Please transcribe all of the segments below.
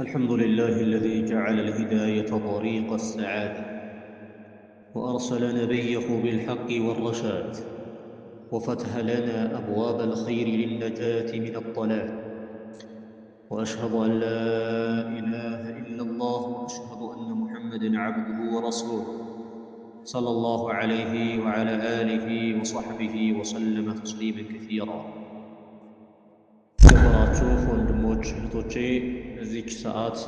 الحمد لله الذي جعل الهداية طريق السعادة، وأرسل نبيه بالحق والرشاد، وفتح لنا أبواب الخير للنجاة من الضلال. وأشهد أن لا إله إلا الله، وأشهد أن محمدًا عبده ورسوله، صلى الله عليه وعلى آله وصحبه وسلم تسليما كثيرا. የተከበራችሁ ወንድሞች እህቶቼ፣ በዚች ሰዓት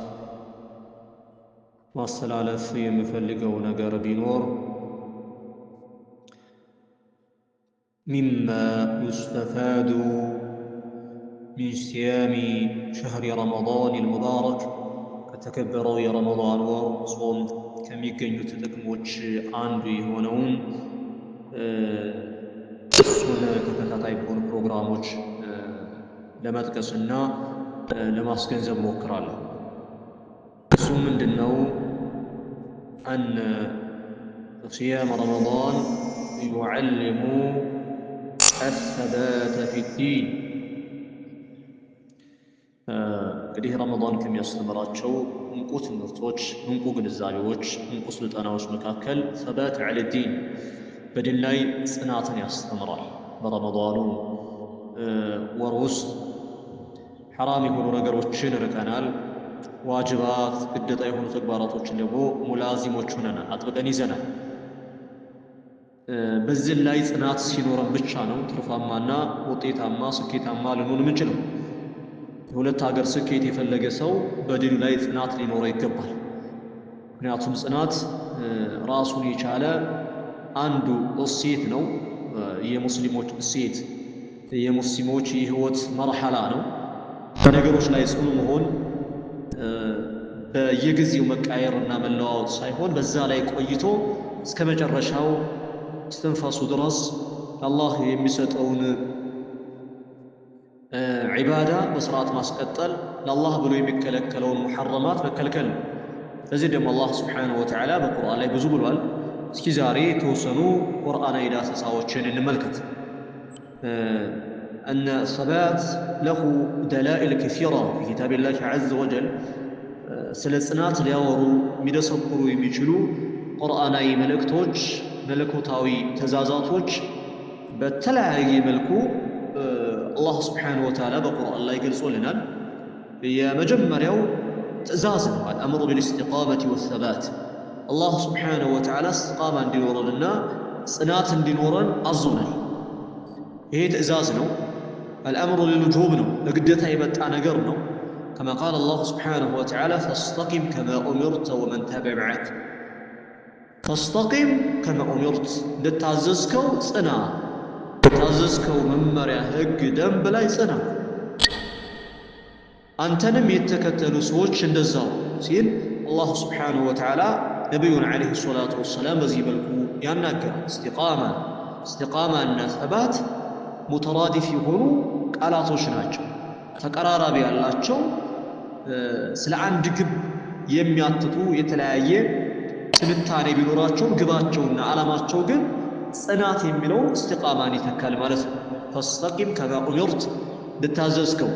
ማስተላለፍ የምፈልገው ነገር ቢኖር ሚማ ዩስተፋዱ ሚን ሲያሚ ሸህሪ ረመዳን አልሙባረክ፣ ከተከበረው የረመዳን ወር ጾም ከሚገኙት ጥቅሞች አንዱ የሆነውን እሱን ተከታታይ በሆኑ ፕሮግራሞች ለመጥቀስና ለማስገንዘብ ሞክራለሁ። እሱ ምንድነው? አነ صيام رمضان يعلم الثبات في الدين. እንግዲህ ረመዳን ከሚያስተምራቸው እንቁ ትምህርቶች፣ እንቁ ግንዛቤዎች፣ እንቁ ስልጠናዎች መካከል ሰባት ዐለ ዲን፣ በዲን ላይ ጽናትን ያስተምራል። በረመዳኑ ወር ውስጥ ሐራም የሆኑ ነገሮችን ርቀናል። ዋጅባት ግዴታ የሆኑ ተግባራቶችን ደግሞ ሙላዚሞች ሆነናል፣ አጥብቀን ይዘናል። በዚህ ላይ ጽናት ሲኖረን ብቻ ነው ትርፋማና ውጤታማ ስኬታማ ልንሆን የምንችለው። የሁለት ሀገር ስኬት የፈለገ ሰው በዲኑ ላይ ጽናት ሊኖረው ይገባል። ምክንያቱም ጽናት ራሱን የቻለ አንዱ እሴት ነው። የሙስሊሞች እሴት፣ የሙስሊሞች የህይወት መርሐላ ነው። በነገሮች ላይ ጽኑ መሆን በየጊዜው መቃየርና መለዋወጥ ሳይሆን በዛ ላይ ቆይቶ እስከ መጨረሻው እስትንፋሱ ድረስ አላህ የሚሰጠውን ዒባዳ በስርዓት ማስቀጠል፣ ለአላህ ብሎ የሚከለከለውን ሙሐረማት መከልከል ነው። ለዚህ ደግሞ አላህ ስብሓነሁ ወተዓላ በቁርአን ላይ ብዙ ብሏል። እስኪ ዛሬ የተወሰኑ ቁርአናዊ ዳሰሳዎችን እንመልከት። أن الثبات له دلائل كثيرة في كتاب الله عز وجل. ስለ ጽናት ሊያወሩ የሚደሰኩሩ የሚችሉ ቁርአናዊ መልእክቶች፣ መለኮታዊ ትእዛዛቶች በተለያየ መልኩ አላህ ስብሓነሁ ወተዓላ በቁርአን ላይ ገልጾልናል። የመጀመሪያው ትእዛዝ ነው፣ አልአምሩ ቢልኢስቲቃመቲ ወሰባት። አላህ ስብሓነሁ ወተዓላ እስቲቃማ እንዲኖረንና ጽናት እንዲኖረን አዞናል። ይሄ ትእዛዝ ነው። አልአምሩ ሊልውጁብ ነው፣ ለግዴታ የመጣ ነገር ነው። كما قال الله سبحانه وتعالى فاستقم كما أمرت ومن تابع معك. فاستقم كما أمرت، لتعززكو صنا، لتعززكو ممريا هج دنب لا يصنا، أنتنم يتكتلوا سوتش اندزاو سين الله سبحانه وتعالى نبينا عليه الصلاة والسلام بزي بالكو يناقر استقامة أن ثبات مترادف يهونو ቃላቶች ናቸው፣ ተቀራራቢ ያላቸው፣ ስለ አንድ ግብ የሚያትቱ የተለያየ ትንታኔ ቢኖራቸው ግባቸውና ዓላማቸው ግን ጽናት የሚለው እስቲቃማን ይተካል ማለት ነው። ፈስተቂም ከማ ኡሚርት፣ ልታዘዝከው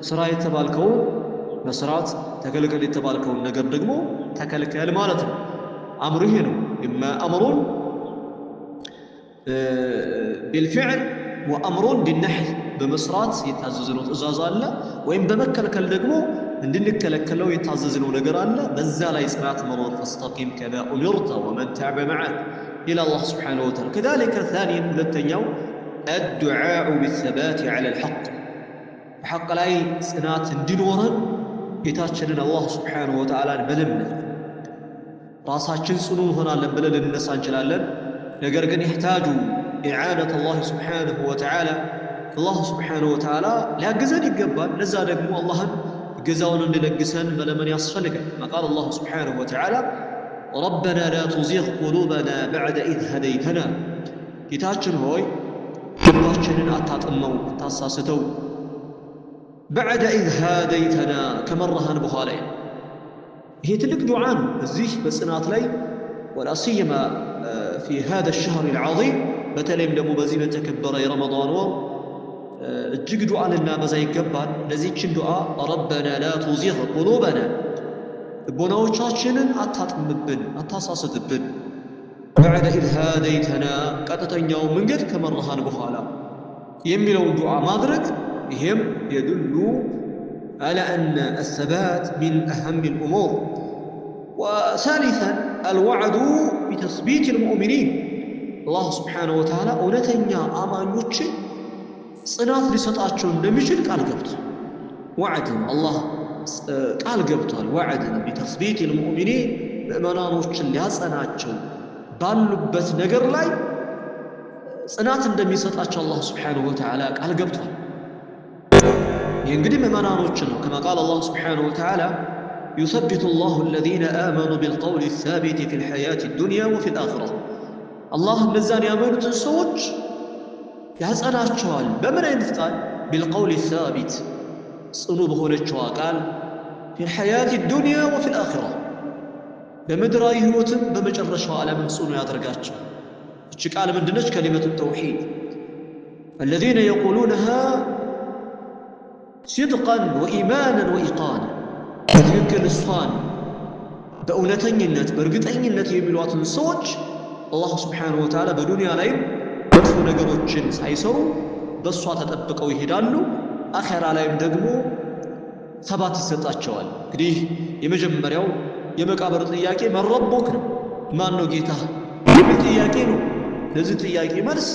ስራ የተባልከውን መስራት፣ ተከልከል የተባልከውን ነገር ደግሞ ተከልከል ማለት ነው። አምሩ ይሄ ነው። ኢማ አምሩን ቢልፊዕል ወአምሩን ቢነህይ፣ በመስራት የታዘዝነው ትእዛዝ አለ፣ ወይም በመከልከል ደግሞ እንድንከለከለው የታዘዝነው ነገር አለ። በዛ ላይ ጽናት መኖር ፈስተቂም ከማ ኡሚርተ ወመን ተዐበ መዐክ ኢላ አላህ ስብሓነሁ ወተዓላ። ከዛሊከ ታኒየን፣ ሁለተኛው አዱዓኡ ቢሰባቲ ዐለል ሐቅ፣ በሐቅ ላይ ጽናት እንዲኖረን ጌታችንን አላህ ስብሓነሁ ወተዓላን መለመን። ራሳችን ጽኑ እንሆናለን ብለን ልንነሳ እንችላለን። ነገር ግን ይሕታጁ ኢዓነት አላህ ስብሓነሁ ወተዓላ፣ አላህ ስብሓነሁ ወተዓላ ሊያግዘን ይገባል። ለዛ ደግሞ አላህን እገዛውን እንዲለግሰን መለመን ያስፈልጋል። ቃል አላሁ ስብሓነሁ ወተዓላ ረበና ላ ቱዚግ ቁሉበና በዕደ ኢዝ ሀደይተና፣ ጌታችን ሆይ ልባችንን አታጥመው፣ አታሳስተው። በዕደ ኢዝ ሀደይተና፣ ከመራሃን በኋላ። ይሄ ትልቅ ዱዓ ነው። እዚህ በጽናት ላይ ወላ ሲየማ ፊ ሃዛ ሸህር አልዓዚም፣ በተለይም ደግሞ በዚህ በተከበረ የረመዳን ወር እጅግ ዱዓ ልናበዛ ይገባል። ለዚህችን ዱዓ ረበና ላ ቱዚግ ቁሉበና ልቦናዎቻችንን አታጥምብን፣ አታሳስትብን፣ በዕደ ኢዝ ሃደይተና ቀጥተኛው መንገድ ከመራሃን በኋላ የሚለውን ዱዓ ማድረግ ይሄም የድሉ على أن الثبات من أهم الأمور. وثالثا الوعد بتثبيت المؤمنين. الله سبحانه وتعالى أولتنيا آمانيوش صنات لسطاتشو نمشل قال قبط وعدنا الله قال قبط وعدنا بتثبيت المؤمنين بأمانانوش اللي هصناتشو باللبت نقر لاي صنات ندمي سطاتشو الله سبحانه وتعالى قال قبط ينقدم ممانانوچنو كما قال الله سبحانه وتعالى يثبت الله الذين آمنوا بالقول الثابت في الحياة الدنيا وفي الآخرة. الله نزان يامنوا تنسوج يحسناتشوال بمن ينفقال بالقول الثابت صنو بخونتشوا قال في الحياة الدنيا وفي الآخرة بمدرا يهوتم بمجرشوا على من صنو يادرقاتشو اتشك على من دنج كلمة التوحيد الذين يقولونها صدقا وإيمانا وإيقانا بتذكر الصفان بأولتنينت برقتنينت يميلواتن سوج الله سبحانه وتعالى بدنيا لايم መጥፎ ነገሮችን ሳይሰሩ በሷ ተጠብቀው ይሄዳሉ። አኺራ ላይም ደግሞ ሰባት ይሰጣቸዋል። እንግዲህ የመጀመሪያው የመቃብር ጥያቄ መረቦክ ነው፣ ማን ነው ጌታ የሚል ጥያቄ ነው። ለዚህ ጥያቄ መልስ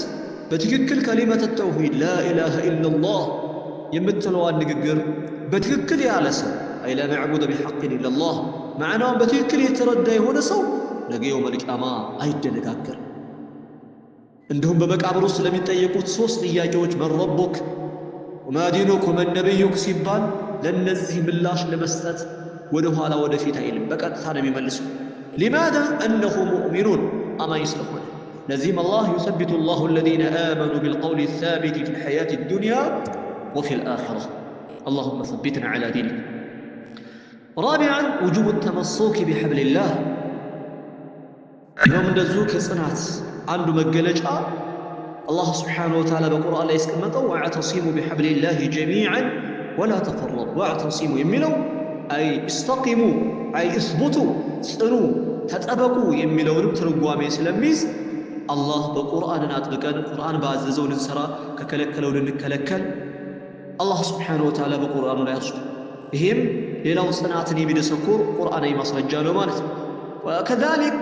በትክክል ከሊመተ ተውሂድ ላ ኢላሃ ኢላላህ የምትለዋን ንግግር በትክክል ያለ ሰው አይ ላ ነዕቡደ ቢሐቅን ኢላላህ ማዕናውን በትክክል የተረዳ የሆነ ሰው ነገ የውመል ቂያማ አይደነጋገርም። እንደውም በመቃብር ውስጥ ለሚጠየቁት ሶስት ጥያቄዎች መረቦክ ወማ ዲኑክ ወመን ነቢዩክ ሲባል ለነዚህ ምላሽ ለመስጠት ወደ ኋላ ወደፊት አይልም፣ በቀጥታ ነው የሚመልሱ። لماذا أنه مؤمنون أما يسلخون لازم الله يثبت الله الذين آمنوا بالقول الثابت في الحياة الدنيا وفي الآخرة. اللهم ثبتنا على دينك. رابعا وجوب التمسك بحبل الله. يوم نزوك صنعت عنده مجلجة الله سبحانه وتعالى بالقرآن لا يسكمته واعتصموا بحبل الله جميعا ولا تفرقوا. واعتصموا يميلوا أي استقيموا أي اثبتوا سنوا تتأبقوا يميلوا نبترقوا من سلميز الله بالقرآن ناتبقى القرآن بعززوا ننسرى ككلكلوا لنكلكل الله سبحانه وتعالى بالقرآن لا يرجو هم ليلو صنعتني بدسكور قرآن يمصر الجالو مالت. وكذلك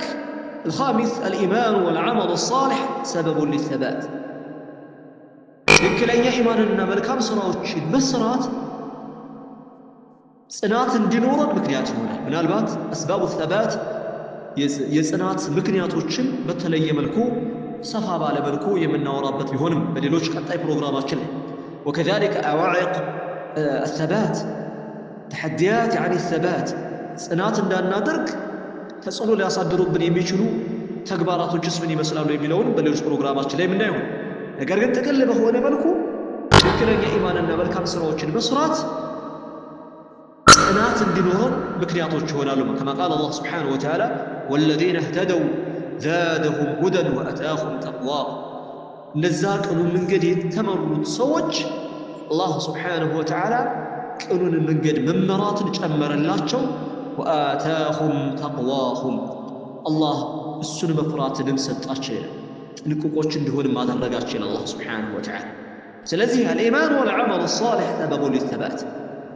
الخامس الإيمان والعمل الصالح سبب للثبات. يمكن أن إيماننا ملكام صراوش المسرات صنعت دينورا مكنيات هنا من البات أسباب الثبات يصنعت مكنيات وشن بتلي ملكو صفا على ملكو يمنا ورابط بهونم بدلوش قطعي بروغرامات شل. وكذلك أواعق الثبات تحديات يعني الثبات صنعت دانا درك ተጽዕኖ ሊያሳድሩብን የሚችሉ ተግባራቶችስ ምን ይመስላሉ የሚለውን በሌሎች ፕሮግራማች ላይ ምናየው። ነገር ግን ጥቅል በሆነ መልኩ ትክክለኛ ኢማንና መልካም ስራዎችን መስራት ጽናት እንዲኖረን ምክንያቶች ይሆናሉ። كما قال الله سبحانه وتعالى والذين اهتدوا زادهم هدى واتاهم تقوى. እነዛ ቅኑን መንገድ የተመሩት ሰዎች አላህ سبحانه وتعالى ቅኑን መንገድ መመራትን ጨመረላቸው። وآتاهم تقواهم الله السن مفرات نمسط أشياء نكوكوش ندهون ما درجات أشياء الله سبحانه وتعالى. سلذي الإيمان والعمل الصالح سبب للثبات.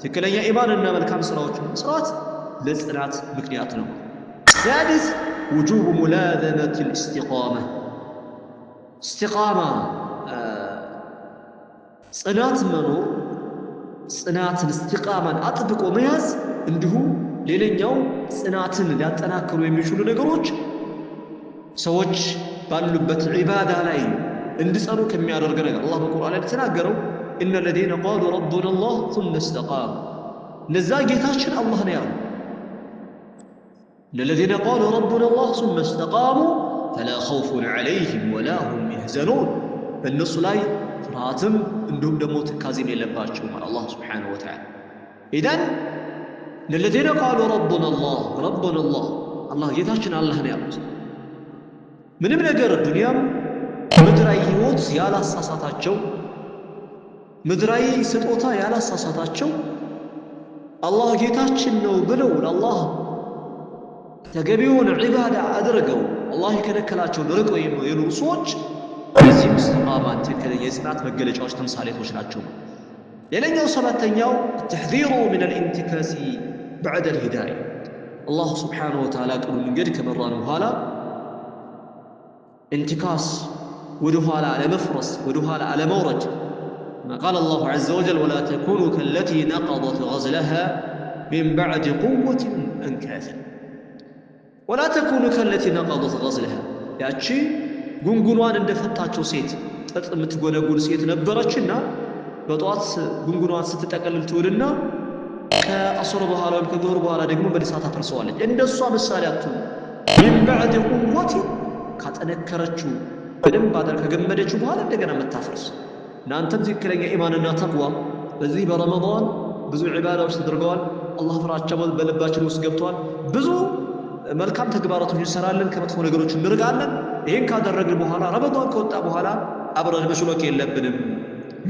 تكلم يا إيمان إنما الكام صلوات للصلاة مكنياتنا. سادس وجوب ملازمة الاستقامة. استقامة صلاة منور صلاة الاستقامة أطبق ومياز عنده ሌላኛው ጽናትን ሊያጠናክሩ የሚችሉ ነገሮች ሰዎች ባሉበት ዒባዳ ላይ እንዲጸኑ ከሚያደርግ ነገር አላህ በቁርአን ላይ ተናገረው إن الذين قالوا ربنا الله ثم استقاموا እነዛ ጌታችን አላህ ነው ያሉ إن الذين قالوا ربنا الله ثم استقاموا فلا خوف عليهم ولا هم يحزنون በእነሱ ላይ ፍርሃትም እንዲሁም ደግሞ ትካዜም የለባቸውም አላህ Subhanahu Wa Ta'ala. إذن الذين قالوا ربنا الله الله ጌታችን አላህ ነው ያሉት ምንም ነገር ዱንያም ምድራዊ ህይወት ያላሳሳታቸው ምድራዊ ስጦታ ያላሳሳታቸው አላህ ጌታችን ነው ብለው ለአላህ ተገቢውን ዒባዳ አድርገው አላህ የከለከላቸውን ርቀው የኖሩ ሰዎች እነዚህ ሙስተቃማን ትክክለኛ የጽናት መገለጫዎች ተምሳሌቶች ናቸው። ሌላኛው ሰባተኛው ተሕዚሩ ምን አልኢንቲካሲ በዕደ አልሂዳያ አላህ ስብሓነሁ ወተዓላ ቅኑ መንገድ ከመራን በኋላ انتكاس ودهالا على مفرس ودهالا على مورد ما قال الله عز وجل ولا تكونوا كالتي نقضت غزلها من بعد قوة أنكاثا ولا تكونوا كالتي نقضت غزلها ياتشي غنغنوان اندفتاتشو سيت متغونغون سيت ነበረችና በጧት ጉንጉኗን ስትጠቀልል ትውልና ከአስር በኋላ ወይም ከዙህር በኋላ ደግሞ በእሳት ታፈርሰዋለች። እንደሷ ምሳሌ አትሁኑ። من بعد قوة ካጠነከረችው በደንብ አድርጋ ከገመደችው በኋላ እንደገና መታፈርስ። እናንተም ትክክለኛ ኢማንና ተቅዋ በዚህ በረመዳን ብዙ ዒባዳዎች ተደርገዋል። አላህ ፍራቻ በልባችን ውስጥ ገብቷል። ብዙ መልካም ተግባራቶች እንሰራለን፣ ከመጥፎ ነገሮች እንርቃለን። ይህን ካደረግን በኋላ ረመዳን ከወጣ በኋላ አብረን መሽሎክ የለብንም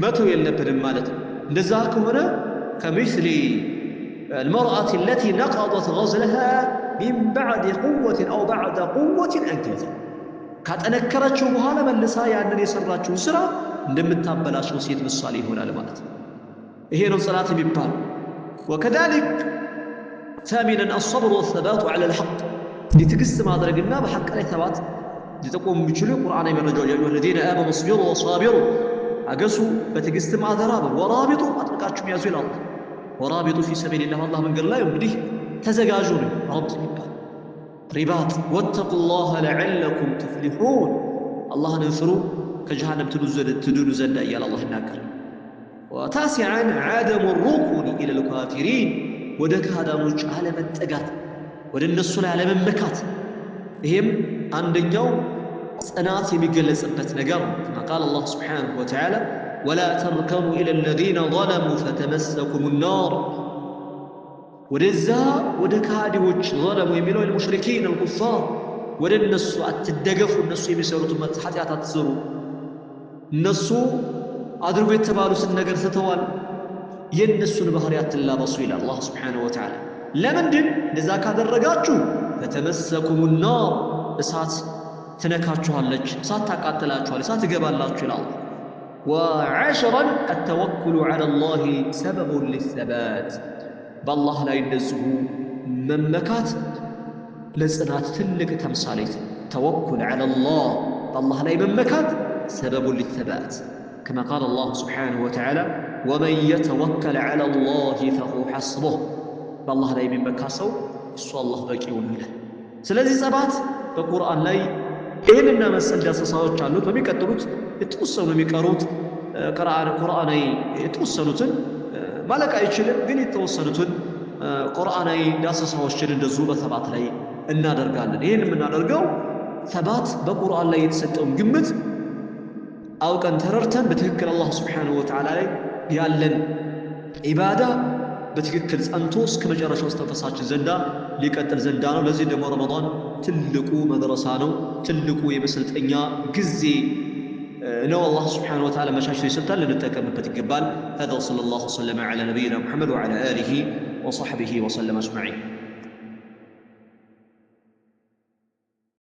መተው የለብንም ማለት ነው። እንደዛ ከሆነ ከምስሊ المرأة التي نقضت غزلها من بعد قوة أو بعد قوة أنكثا ካጠነከረችው በኋላ መልሳ ያንን የሰራችው ስራ እንደምታበላሽው ሴት ምሳሌ ይሆናል ማለት ነው። ይሄ ነው ጽናት የሚባለው። وكذلك ثامنا الصبر والثبات على الحق لتقس ማድረግና በሐቅ ላይ ተባት ሊተቆም የሚችሉ ቁርአናዊ መረጃዎች ያዩ الذين آمنوا اصبروا وصابروا አገሱ በትዕግስት ማደራብ ወራቢጡ አጥብቃችሁ ያዙ ይላል። ወራቢጡ في سبيل الله አላህ መንገድ ላይ እንግዲህ ተዘጋጁ ነው ረብጥ የሚባል رباط واتقوا الله لعلكم تفلحون الله نفروا كجهنم تدون زند يا الله ناكر. وتاسعا عدم الركون الى الكافرين ودك هذا مش على متقات ود الناس على ممكات ይሄም አንደኛው ጽናት የሚገለጽበት ነገር كما قال الله سبحانه وتعالى ولا تركنوا الى الذين ظلموا فتمسكم النار ወደዛ ወደ ካዲዎች ظلموا የሚለው المشركين الكفار ወደ እነሱ አትደገፉ። እነሱ የሚሰሩት ኃጢአት አትሰሩ። እነሱ አድርጎ የተባሉትን ነገር ስተዋል። የእነሱን ባህሪ አትላበሱ ይላል አላህ Subhanahu Wa Ta'ala። ለምንድን እንደዛ ካደረጋችሁ فتمسكم النار እሳት ትነካችኋለች፣ እሳት ታቃጥላችኋለች፣ እሳት ትገባላችሁ ይላል። وعاشرا التوكل على الله سبب للثبات بالله لا ينزه ممكات لصنات تلك تمثاليت توكل على الله بالله لا يممكات سبب للثبات كما قال الله سبحانه وتعالى ومن يتوكل على الله فهو حسبه بالله لا يممكاسو እሱ አላህ በቂው ነው ይላል። ስለዚህ ጸባት በቁርአን ላይ ይሄንና መሰል ዳሰሳዎች አሉት። በሚቀጥሉት የተወሰኑ የሚቀሩት ቁርአናዊ የተወሰኑትን ማለቅ አይችልም፣ ግን የተወሰኑትን ቁርአናዊ ዳሰሳዎችን እንደዚሁ በሰባት ላይ እናደርጋለን። ይሄን የምናደርገው ሰባት በቁርአን ላይ የተሰጠውን ግምት አውቀን ተረድተን በትክክል አላህ Subhanahu Wa Ta'ala ላይ ያለን ኢባዳ በትክክል ጸንቶ እስከ መጨረሻው እስትንፋሳችን ዘንዳ ሊቀጥል ዘንዳ ነው። ለዚህ ደግሞ ረመዳን ትልቁ መድረሳ ነው፣ ትልቁ የመሰልጠኛ ጊዜ ነው። አላህ Subhanahu Wa Ta'ala መሻሽቶ ይሰጣል፣ ልንጠቀምበት ይገባል። هذا صلى الله وسلم على نبينا محمد وعلى آله وصحبه وسلم أجمعين.